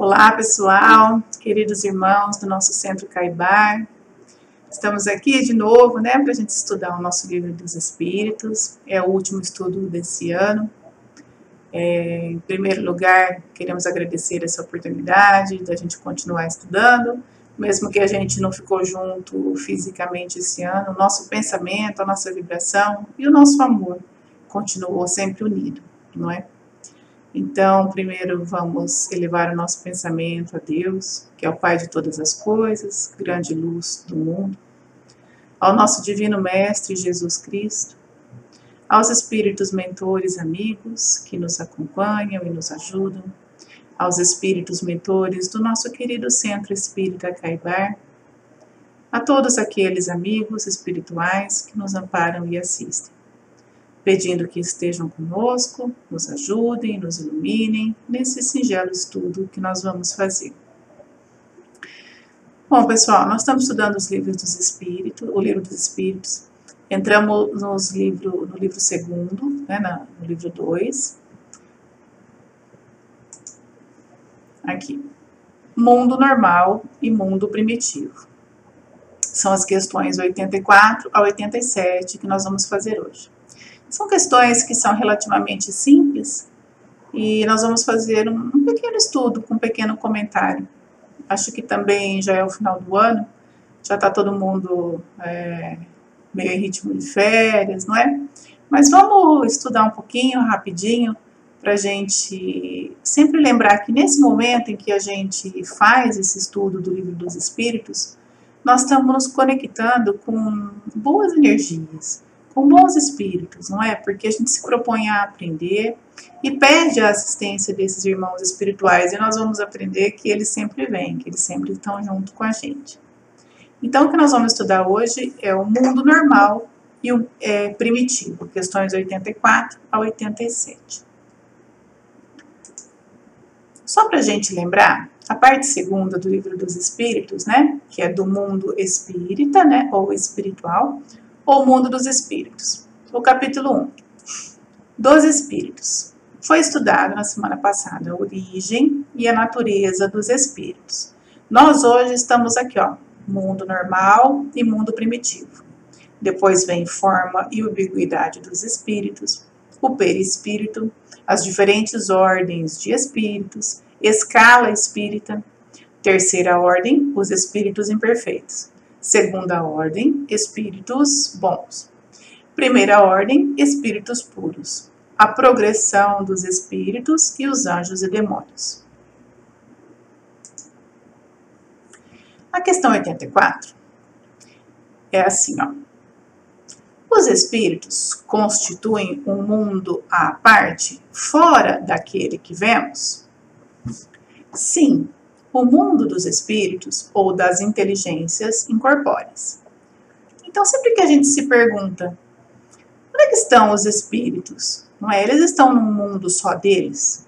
Olá, pessoal, queridos irmãos do nosso Centro Caibar. Estamos aqui de novo, para a gente estudar o nosso Livro dos Espíritos. É o último estudo desse ano. Em primeiro lugar, queremos agradecer essa oportunidade da gente continuar estudando, mesmo que a gente não ficou junto fisicamente esse ano, o nosso pensamento, a nossa vibração e o nosso amor continuou sempre unido, não é? Então, primeiro vamos elevar o nosso pensamento a Deus, que é o Pai de todas as coisas, grande luz do mundo, ao nosso Divino Mestre Jesus Cristo, aos Espíritos mentores amigos que nos acompanham e nos ajudam, aos Espíritos mentores do nosso querido Centro Espírita Caibar, a todos aqueles amigos espirituais que nos amparam e assistem, pedindo que estejam conosco, nos ajudem, nos iluminem nesse singelo estudo que nós vamos fazer. Bom, pessoal, nós estamos estudando os livros dos Espíritos, o Livro dos Espíritos. Entramos no livro segundo, no livro 2. Aqui. Mundo normal e mundo primitivo. São as questões 84 a 87 que nós vamos fazer hoje. São questões que são relativamente simples e nós vamos fazer um pequeno estudo com um pequeno comentário. Acho que também já é o final do ano, já está todo mundo meio em ritmo de férias, não é? Mas vamos estudar um pouquinho, rapidinho, para a gente sempre lembrar que nesse momento em que a gente faz esse estudo do Livro dos Espíritos, nós estamos nos conectando com boas energias, com bons espíritos, não é? Porque a gente se propõe a aprender e pede a assistência desses irmãos espirituais e nós vamos aprender que eles sempre vêm, que eles sempre estão junto com a gente. Então, o que nós vamos estudar hoje é o mundo normal e o primitivo, questões 84 a 87. Só para a gente lembrar, a parte segunda do Livro dos Espíritos, que é do mundo espírita, ou espiritual, ou mundo dos espíritos. O capítulo 1, dos espíritos. Foi estudado na semana passada a origem e a natureza dos espíritos. Nós hoje estamos aqui, mundo normal e mundo primitivo. Depois vem forma e ubiquidade dos espíritos, o perispírito, as diferentes ordens de espíritos, escala espírita. Terceira ordem, os espíritos imperfeitos. Segunda ordem, espíritos bons. Primeira ordem, espíritos puros. A progressão dos espíritos e os anjos e demônios. A questão 84 é assim, Os espíritos constituem um mundo à parte, fora daquele que vemos? Sim. O mundo dos espíritos ou das inteligências incorpóreas. Então, sempre que a gente se pergunta, onde é que estão os espíritos? Não é? Eles estão num mundo só deles?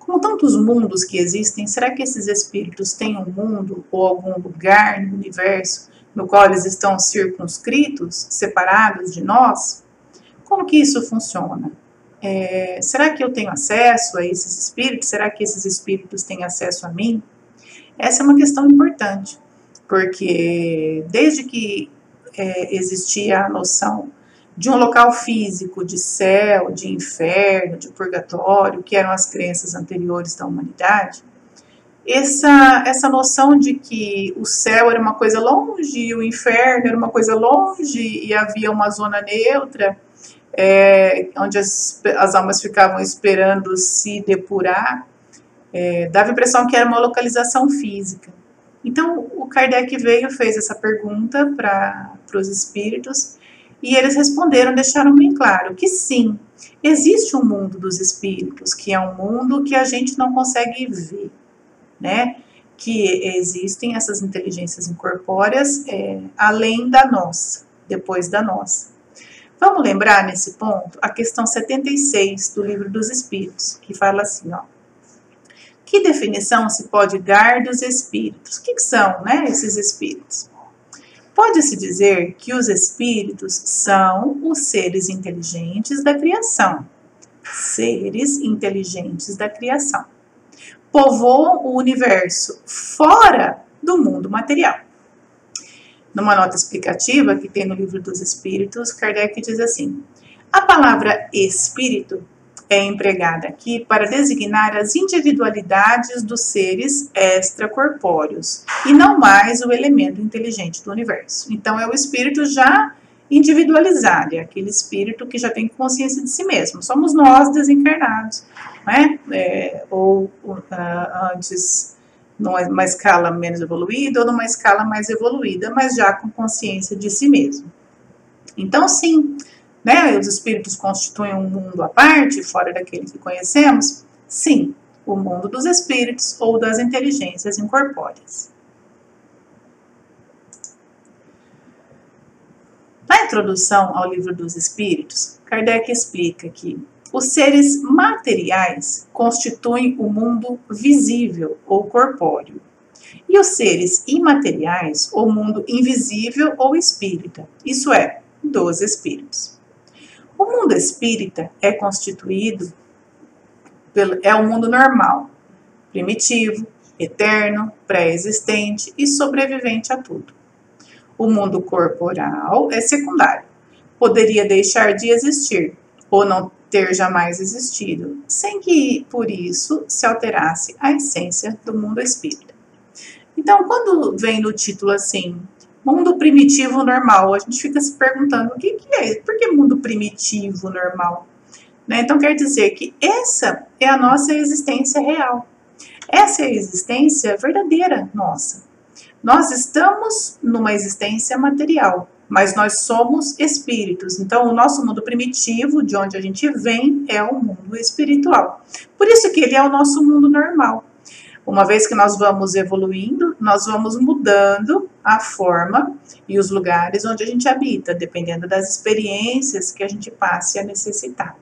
Como tantos mundos que existem, será que esses espíritos têm um mundo ou algum lugar no universo no qual eles estão circunscritos, separados de nós? Como que isso funciona? Será que eu tenho acesso a esses espíritos? Será que esses espíritos têm acesso a mim? Essa é uma questão importante, porque desde que existia a noção de um local físico, de céu, de inferno, de purgatório, que eram as crenças anteriores da humanidade, essa noção de que o céu era uma coisa longe e o inferno era uma coisa longe e havia uma zona neutra, onde as almas ficavam esperando se depurar, dava a impressão que era uma localização física. Então, o Kardec veio e fez essa pergunta para os espíritos e eles responderam, deixaram bem claro que sim, existe um mundo dos espíritos, que é um mundo que a gente não consegue ver, que existem essas inteligências incorpóreas além da nossa, depois da nossa. Vamos lembrar nesse ponto a questão 76 do Livro dos Espíritos, que fala assim, que definição se pode dar dos espíritos? O que são, esses espíritos? Pode-se dizer que os espíritos são os seres inteligentes da criação. Seres inteligentes da criação. povoam o universo fora do mundo material. Numa nota explicativa que tem no Livro dos Espíritos, Kardec diz assim: a palavra espírito é empregada aqui para designar as individualidades dos seres extracorpóreos e não mais o elemento inteligente do universo. Então é o espírito já individualizado, é aquele espírito que já tem consciência de si mesmo. Somos nós desencarnados, né? Antes numa escala menos evoluída ou numa escala mais evoluída, mas já com consciência de si mesmo. Então, sim, né, os espíritos constituem um mundo à parte, fora daquele que conhecemos? Sim, o mundo dos espíritos ou das inteligências incorpóreas. Na introdução ao Livro dos Espíritos, Kardec explica que os seres materiais constituem o mundo visível ou corpóreo, e os seres imateriais, o mundo invisível ou espírita, isso é, dos espíritos. O mundo espírita é constituído, é o mundo normal, primitivo, eterno, pré-existente e sobrevivente a tudo. O mundo corporal é secundário, poderia deixar de existir ou não ter jamais existido, sem que por isso se alterasse a essência do mundo espírita. Então, quando vem no título assim, mundo primitivo normal, a gente fica se perguntando o que é, por que mundo primitivo normal? Né? Então quer dizer que essa é a nossa existência real, essa é a existência verdadeira nossa. Nós estamos numa existência material, mas nós somos espíritos, então o nosso mundo primitivo, de onde a gente vem, é o mundo espiritual. Por isso que ele é o nosso mundo normal. Uma vez que nós vamos evoluindo, nós vamos mudando a forma e os lugares onde a gente habita, dependendo das experiências que a gente passe a necessitar.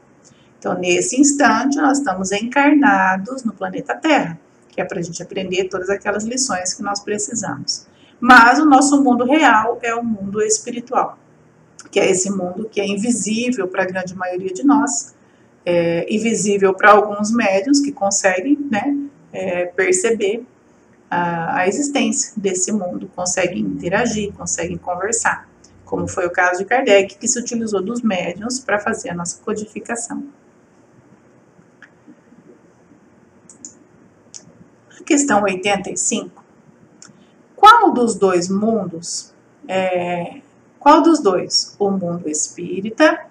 Então, nesse instante, nós estamos encarnados no planeta Terra, que é para a gente aprender todas aquelas lições que nós precisamos. Mas o nosso mundo real é o mundo espiritual, que é esse mundo que é invisível para a grande maioria de nós, invisível para alguns médiuns que conseguem, né, perceber a existência desse mundo, conseguem interagir, conseguem conversar, como foi o caso de Kardec, que se utilizou dos médiuns para fazer a nossa codificação. A questão 85. Qual dos dois mundos, qual dos dois, o mundo espírita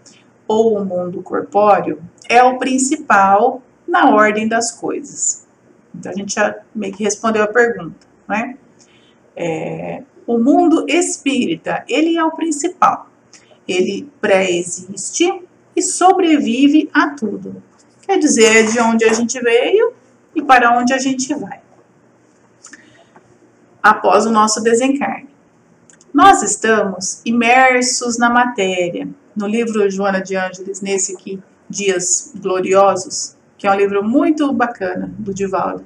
ou o mundo corpóreo, é o principal na ordem das coisas? Então, a gente já meio que respondeu a pergunta, né? O mundo espírita, ele é o principal. Ele pré-existe e sobrevive a tudo. Quer dizer, é de onde a gente veio e para onde a gente vai. Após o nosso desencarne. Nós estamos imersos na matéria. No livro Joana de Ângeles, nesse aqui, Dias Gloriosos, que é um livro muito bacana do Divaldo.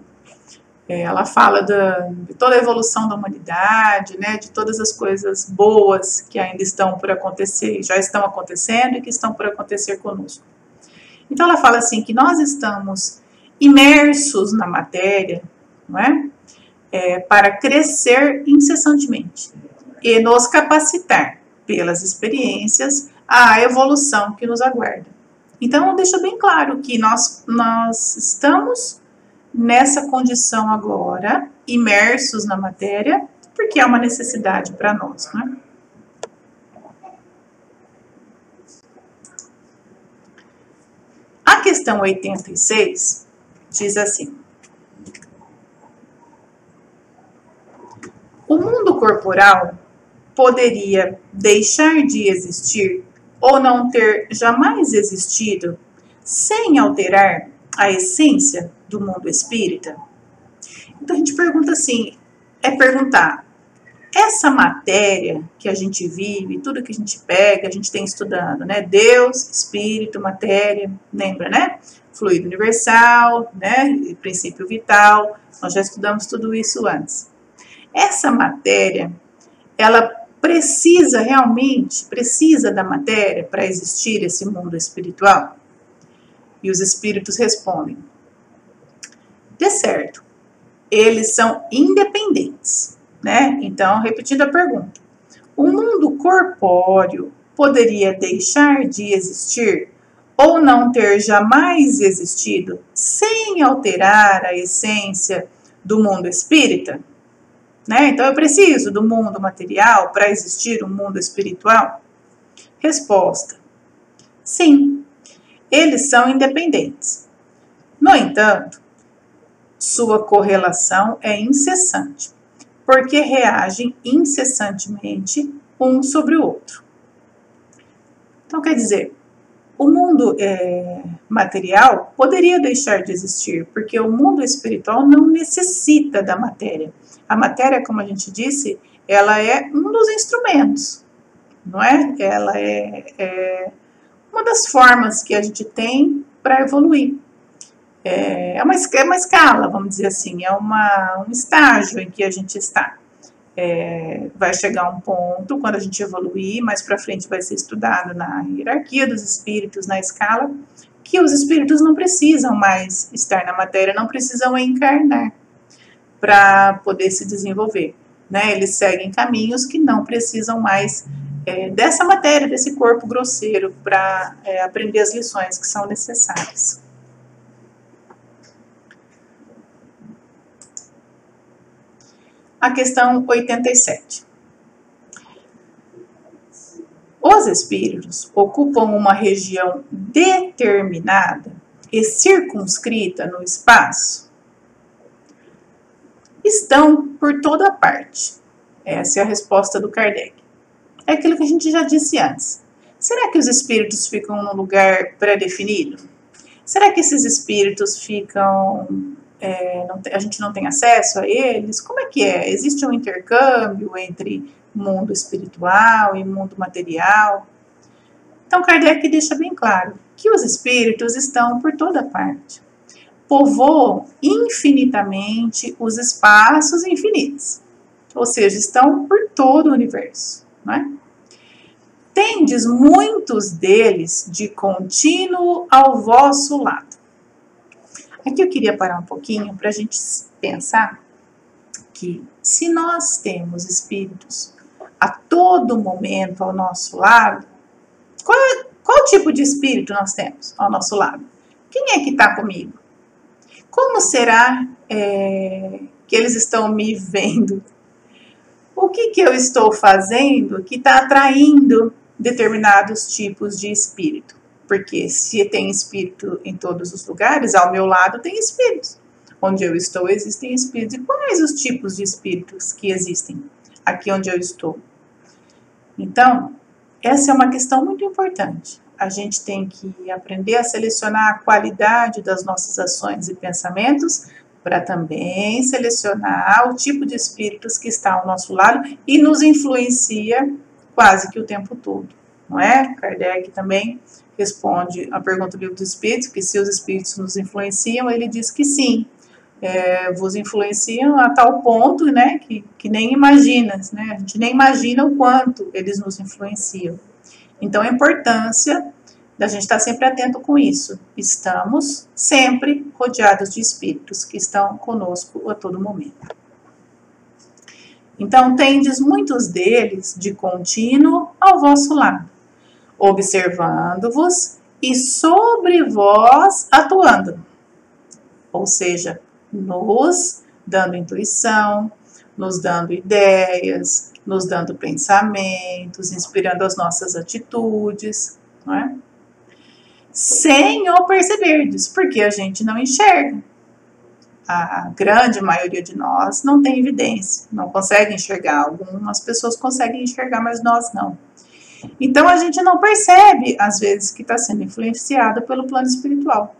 Ela fala de toda a evolução da humanidade, né, de todas as coisas boas que ainda estão por acontecer, já estão acontecendo e que estão por acontecer conosco. Então ela fala assim que nós estamos imersos na matéria, não é? Para crescer incessantemente e nos capacitar pelas experiências à evolução que nos aguarda. Então deixa bem claro que nós estamos nessa condição agora, imersos na matéria, porque é uma necessidade para nós, né? A questão 86 diz assim: o mundo corporal poderia deixar de existir ou não ter jamais existido sem alterar a essência do mundo espírita? Então a gente pergunta assim, perguntar, essa matéria que a gente vive, tudo que a gente pega, a gente tem estudando, né? Deus, espírito, matéria, lembra, né? Fluido universal, né? Princípio vital, nós já estudamos tudo isso antes. Essa matéria, ela realmente precisa da matéria para existir esse mundo espiritual? E os espíritos respondem: De certo, eles são independentes, né? Então, repetindo a pergunta, o mundo corpóreo poderia deixar de existir ou não ter jamais existido sem alterar a essência do mundo espírita? Né? Então, eu preciso do mundo material para existir um mundo espiritual? Resposta: sim, eles são independentes. No entanto, sua correlação é incessante, porque reagem incessantemente um sobre o outro. Então, quer dizer, o mundo material poderia deixar de existir, porque o mundo espiritual não necessita da matéria. A matéria, como a gente disse, ela é um dos instrumentos, não é? Ela é uma das formas que a gente tem para evoluir. É uma escala, vamos dizer assim, é um estágio em que a gente está. Vai chegar um ponto, quando a gente evoluir, mais para frente vai ser estudado na hierarquia dos espíritos, na escala, que os espíritos não precisam mais estar na matéria, não precisam encarnar para poder se desenvolver, né? Eles seguem caminhos que não precisam mais dessa matéria, desse corpo grosseiro, para aprender as lições que são necessárias. A questão 87. Os espíritos ocupam uma região determinada e circunscrita no espaço? Estão por toda parte. Essa é a resposta do Kardec. É aquilo que a gente já disse antes. Será que os espíritos ficam num lugar pré-definido? Será que esses espíritos ficam... a gente não tem acesso a eles? Como é que é? Existe um intercâmbio entre mundo espiritual e mundo material? Então, Kardec deixa bem claro que os espíritos estão por toda parte. Povoam infinitamente os espaços infinitos. Ou seja, estão por todo o universo, não é? Tendes muitos deles de contínuo ao vosso lado. Aqui eu queria parar um pouquinho para a gente pensar que se nós temos espíritos a todo momento ao nosso lado, qual tipo de espírito nós temos ao nosso lado? Quem é que está comigo? Como será que eles estão me vendo? O que eu estou fazendo que está atraindo determinados tipos de espírito? Porque se tem espírito em todos os lugares, ao meu lado tem espíritos. Onde eu estou existem espíritos. E quais os tipos de espíritos que existem aqui onde eu estou? Então, essa é uma questão muito importante. A gente tem que aprender a selecionar a qualidade das nossas ações e pensamentos para também selecionar o tipo de espíritos que está ao nosso lado e nos influencia quase que o tempo todo, não é? Kardec também responde a pergunta do Livro dos Espíritos, que se os espíritos nos influenciam, ele diz que sim, vos influenciam a tal ponto, né, que nem imaginas, né? A gente nem imagina o quanto eles nos influenciam. Então, a importância da gente estar sempre atento com isso. Estamos sempre rodeados de espíritos que estão conosco a todo momento. Então, tendes muitos deles de contínuo ao vosso lado, observando-vos e sobre vós atuando. Ou seja, nos dando intuição, nos dando ideias, nos dando pensamentos, inspirando as nossas atitudes, não é? Sem o perceberdes, porque a gente não enxerga. A grande maioria de nós não tem evidência, não consegue enxergar. Algumas pessoas conseguem enxergar, mas nós não. Então, a gente não percebe, às vezes, que está sendo influenciada pelo plano espiritual.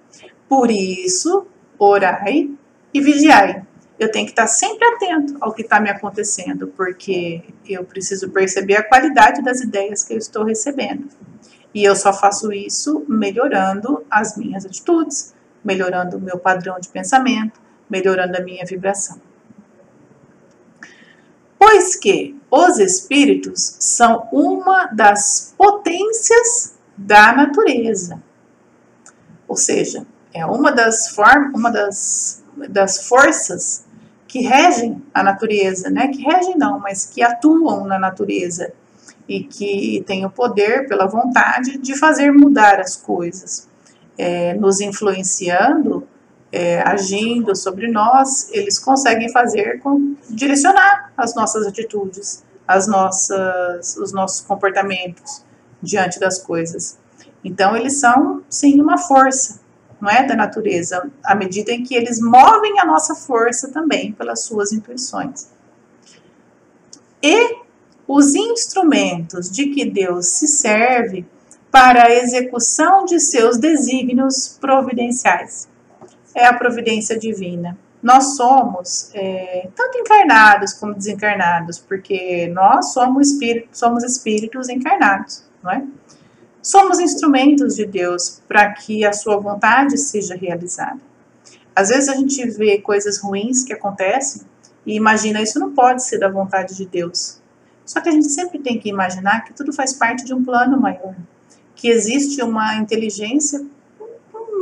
Por isso, orai e vigiai. Eu tenho que estar sempre atento ao que está me acontecendo, porque eu preciso perceber a qualidade das ideias que eu estou recebendo. E eu só faço isso melhorando as minhas atitudes, melhorando o meu padrão de pensamento, melhorando a minha vibração. Pois que os espíritos são uma das potências da natureza. Ou seja, é uma das das forças que regem a natureza, né? Que regem não, mas que atuam na natureza e que têm o poder, pela vontade, de fazer mudar as coisas, nos influenciando, agindo sobre nós. Eles conseguem direcionar as nossas atitudes, os nossos comportamentos diante das coisas. Então, eles são, sim, uma força, não é, da natureza, à medida em que eles movem a nossa força também pelas suas intuições. E os instrumentos de que Deus se serve para a execução de seus desígnios providenciais. É a providência divina. Nós somos tanto encarnados como desencarnados, porque nós somos espíritos encarnados, não é? Somos instrumentos de Deus para que a sua vontade seja realizada. Às vezes a gente vê coisas ruins que acontecem e imagina, isso não pode ser da vontade de Deus. Só que a gente sempre tem que imaginar que tudo faz parte de um plano maior, que existe uma inteligência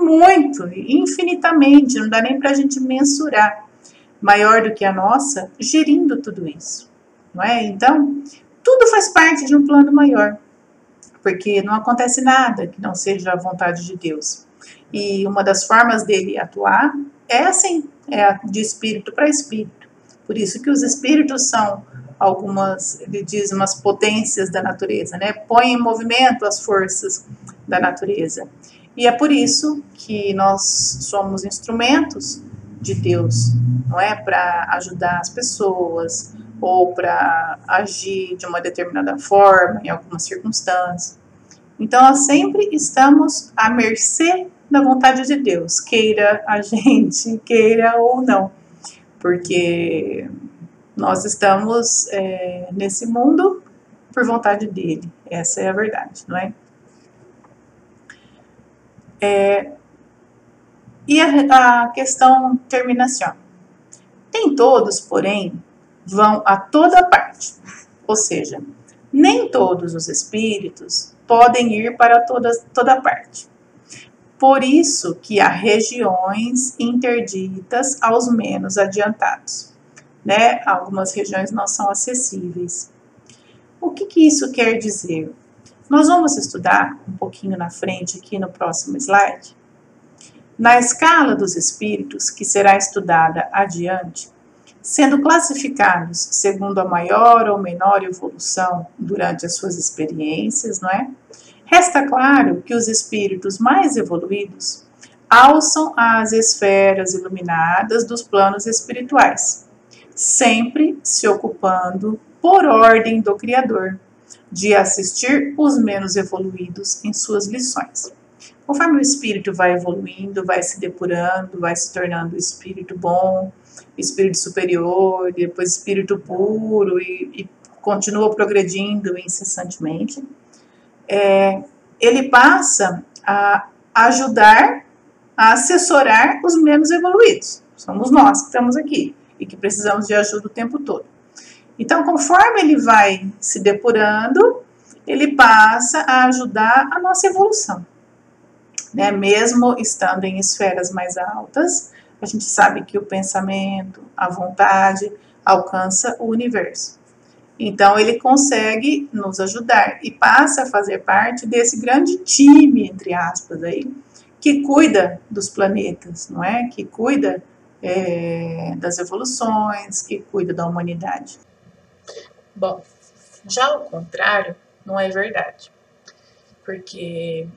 muito, infinitamente, não dá nem para a gente mensurar, maior do que a nossa, gerindo tudo isso, não é? Então, tudo faz parte de um plano maior, porque não acontece nada que não seja a vontade de Deus. E uma das formas dele atuar é assim, de espírito para espírito. Por isso que os espíritos são ele diz, umas potências da natureza, né? Põe em movimento as forças da natureza. E é por isso que nós somos instrumentos de Deus, não é? Para ajudar as pessoas ou para agir de uma determinada forma em algumas circunstâncias. Então, nós sempre estamos à mercê da vontade de Deus, queira a gente, queira ou não, porque nós estamos nesse mundo por vontade dele, essa é a verdade, não é? E a questão terminação. Nem todos, porém, vão a toda parte, ou seja, nem todos os espíritos podem ir para toda parte. Por isso que há regiões interditas aos menos adiantados, né? Algumas regiões não são acessíveis. O que isso quer dizer? Nós vamos estudar um pouquinho na frente aqui no próximo slide. Na escala dos espíritos, que será estudada adiante, sendo classificados segundo a maior ou menor evolução durante as suas experiências, não é? Resta claro que os espíritos mais evoluídos alçam as esferas iluminadas dos planos espirituais, sempre se ocupando, por ordem do Criador, de assistir os menos evoluídos em suas lições. Conforme o espírito vai evoluindo, vai se depurando, vai se tornando espírito bom, espírito superior, depois espírito puro e continua progredindo incessantemente, ele passa a ajudar, a assessorar os menos evoluídos. Somos nós que estamos aqui e que precisamos de ajuda o tempo todo. Então, conforme ele vai se depurando, ele passa a ajudar a nossa evolução, né? Mesmo estando em esferas mais altas, a gente sabe que o pensamento, a vontade, alcança o universo. Então, ele consegue nos ajudar e passa a fazer parte desse grande time, entre aspas, aí, que cuida dos planetas, não é? Que cuida das evoluções, que cuida da humanidade. Bom, já ao contrário, não é verdade, porque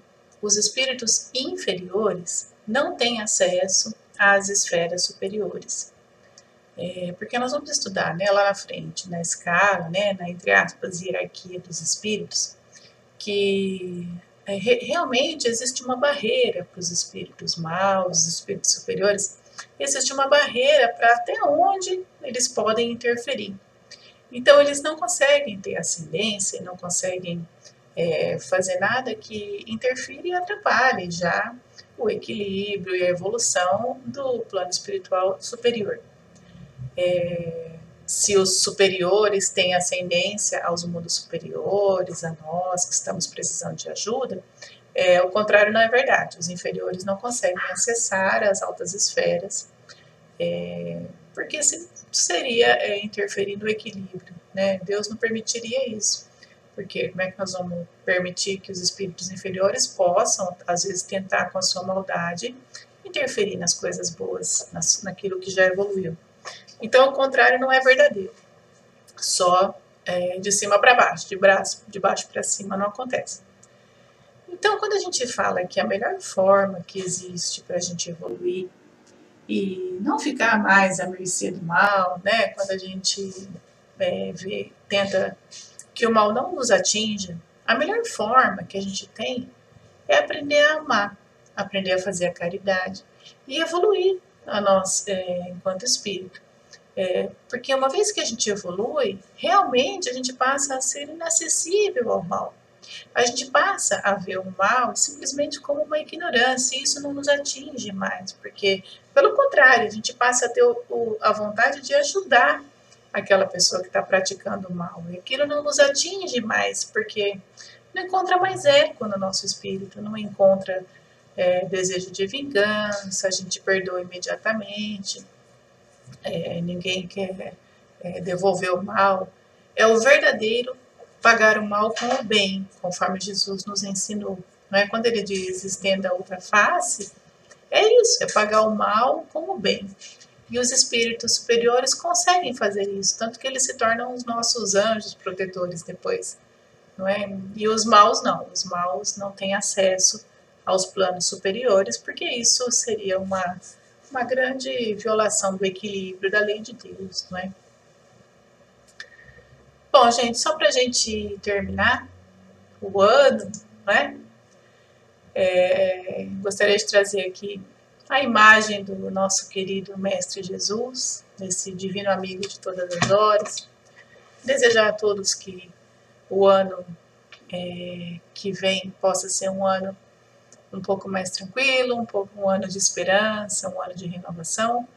os espíritos inferiores não têm acesso às esferas superiores. Porque nós vamos estudar, né, lá na frente, na escala, né, na, entre aspas, hierarquia dos espíritos, que realmente existe uma barreira para os espíritos maus, os espíritos superiores, existe uma barreira para até onde eles podem interferir. Então, eles não conseguem ter ascendência, não conseguem fazer nada que interfira e atrapalhe já o equilíbrio e a evolução do plano espiritual superior. Se os superiores têm ascendência aos mundos superiores, a nós que estamos precisando de ajuda, o contrário não é verdade. Os inferiores não conseguem acessar as altas esferas porque seria interferir no equilíbrio, né? Deus não permitiria isso, porque como é que nós vamos permitir que os espíritos inferiores possam, às vezes, tentar com a sua maldade interferir nas coisas boas, naquilo que já evoluiu? Então, o contrário não é verdadeiro, só de cima para baixo, de baixo para cima não acontece. Então, quando a gente fala que a melhor forma que existe para a gente evoluir e não ficar mais à mercê do mal, né? Quando a gente tenta que o mal não nos atinja, a melhor forma que a gente tem é aprender a amar, aprender a fazer a caridade e evoluir a nós enquanto espírito. Porque uma vez que a gente evolui, realmente a gente passa a ser inacessível ao mal. A gente passa a ver o mal simplesmente como uma ignorância, e isso não nos atinge mais, porque, pelo contrário, a gente passa a ter a vontade de ajudar aquela pessoa que está praticando o mal. E aquilo não nos atinge mais, porque não encontra mais eco no nosso espírito, não encontra desejo de vingança, a gente perdoa imediatamente, ninguém quer devolver o mal. É o verdadeiro pagar o mal com o bem, conforme Jesus nos ensinou. Não é? Quando ele diz estenda a outra face, é isso, é pagar o mal com o bem. E os espíritos superiores conseguem fazer isso, tanto que eles se tornam os nossos anjos protetores depois. Não é? E os maus não têm acesso aos planos superiores, porque isso seria uma grande violação do equilíbrio da lei de Deus, não é? Bom, gente, só para a gente terminar o ano, né? Gostaria de trazer aqui a imagem do nosso querido Mestre Jesus, esse divino amigo de todas as horas. Desejar a todos que o ano que vem possa ser um ano um pouco mais tranquilo, um ano de esperança, um ano de renovação,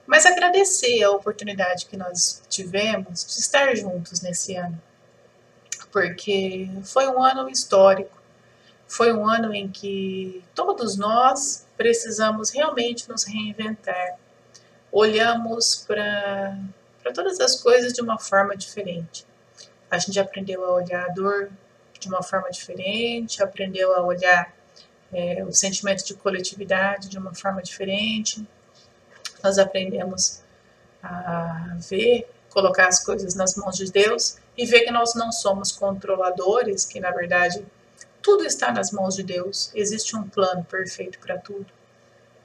mas agradecer a oportunidade que nós tivemos de estar juntos nesse ano, porque foi um ano histórico, foi um ano em que todos nós precisamos realmente nos reinventar, olhamos para todas as coisas de uma forma diferente. A gente aprendeu a olhar a dor de uma forma diferente, aprendeu a olhar o sentimento de coletividade de uma forma diferente. Nós aprendemos a ver, colocar as coisas nas mãos de Deus e ver que nós não somos controladores, que na verdade tudo está nas mãos de Deus, existe um plano perfeito para tudo,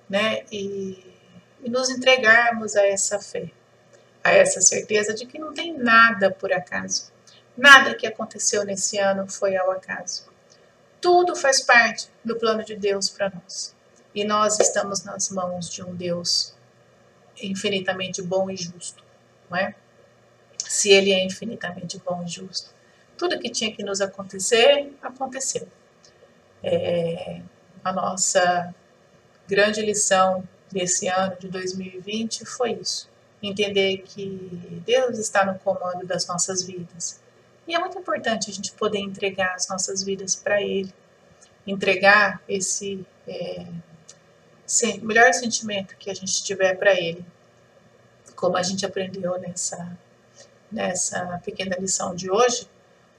né? E nos entregarmos a essa fé, a essa certeza de que não tem nada por acaso. Nada que aconteceu nesse ano foi ao acaso. Tudo faz parte do plano de Deus para nós. E nós estamos nas mãos de um Deus infinitamente bom e justo, não é? Se Ele é infinitamente bom e justo, tudo que tinha que nos acontecer, aconteceu. A nossa grande lição desse ano de 2020 foi isso. Entender que Deus está no comando das nossas vidas. E é muito importante a gente poder entregar as nossas vidas para Ele. Entregar esse melhor sentimento que a gente tiver para Ele. Como a gente aprendeu nessa pequena lição de hoje,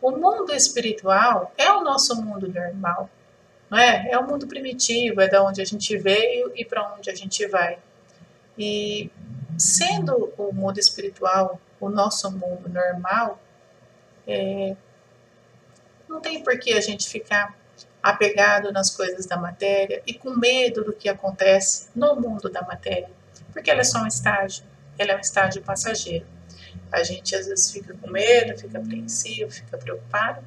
o mundo espiritual é o nosso mundo normal, não é? É o mundo primitivo, é da onde a gente veio e para onde a gente vai. E sendo o mundo espiritual o nosso mundo normal, não tem por que a gente ficar apegado nas coisas da matéria e com medo do que acontece no mundo da matéria, porque ela é só um estágio, ela é um estágio passageiro. A gente às vezes fica com medo, fica apreensivo, fica preocupado.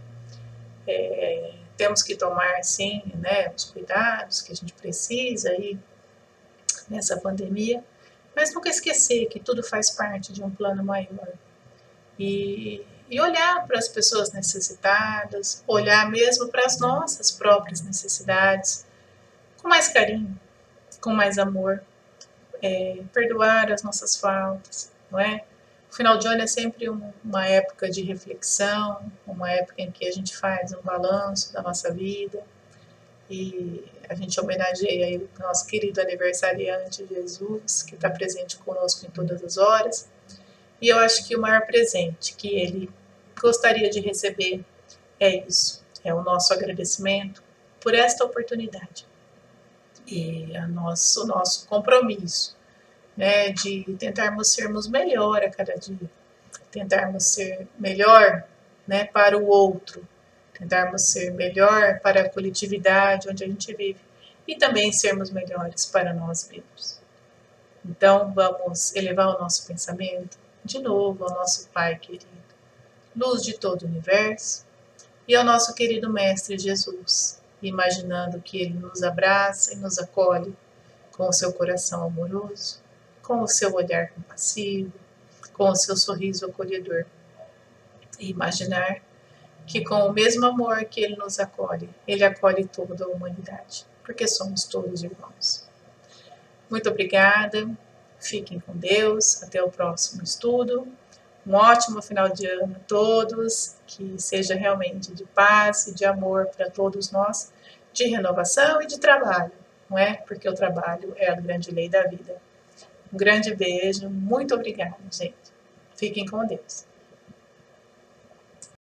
Temos que tomar, sim, né, os cuidados que a gente precisa aí nessa pandemia, mas nunca esquecer que tudo faz parte de um plano maior. E olhar para as pessoas necessitadas, olhar mesmo para as nossas próprias necessidades, com mais carinho, com mais amor, perdoar as nossas faltas, não é? O final de ano é sempre uma época de reflexão, uma época em que a gente faz um balanço da nossa vida e a gente homenageia aí o nosso querido aniversariante Jesus, que está presente conosco em todas as horas. E eu acho que o maior presente que ele gostaria de receber é isso, é o nosso agradecimento por esta oportunidade e o nosso compromisso, né, de tentarmos sermos melhor a cada dia, tentarmos ser melhor, né, para o outro, tentarmos ser melhor para a coletividade onde a gente vive e também sermos melhores para nós mesmos. Então vamos elevar o nosso pensamento de novo ao nosso Pai querido, luz de todo o universo, e ao nosso querido Mestre Jesus, imaginando que Ele nos abraça e nos acolhe com o seu coração amoroso, com o seu olhar compassivo, com o seu sorriso acolhedor. E imaginar que com o mesmo amor que Ele nos acolhe, Ele acolhe toda a humanidade, porque somos todos irmãos. Muito obrigada, fiquem com Deus, até o próximo estudo. Um ótimo final de ano a todos, que seja realmente de paz e de amor para todos nós, de renovação e de trabalho, não é? Porque o trabalho é a grande lei da vida. Um grande beijo, muito obrigada, gente. Fiquem com Deus.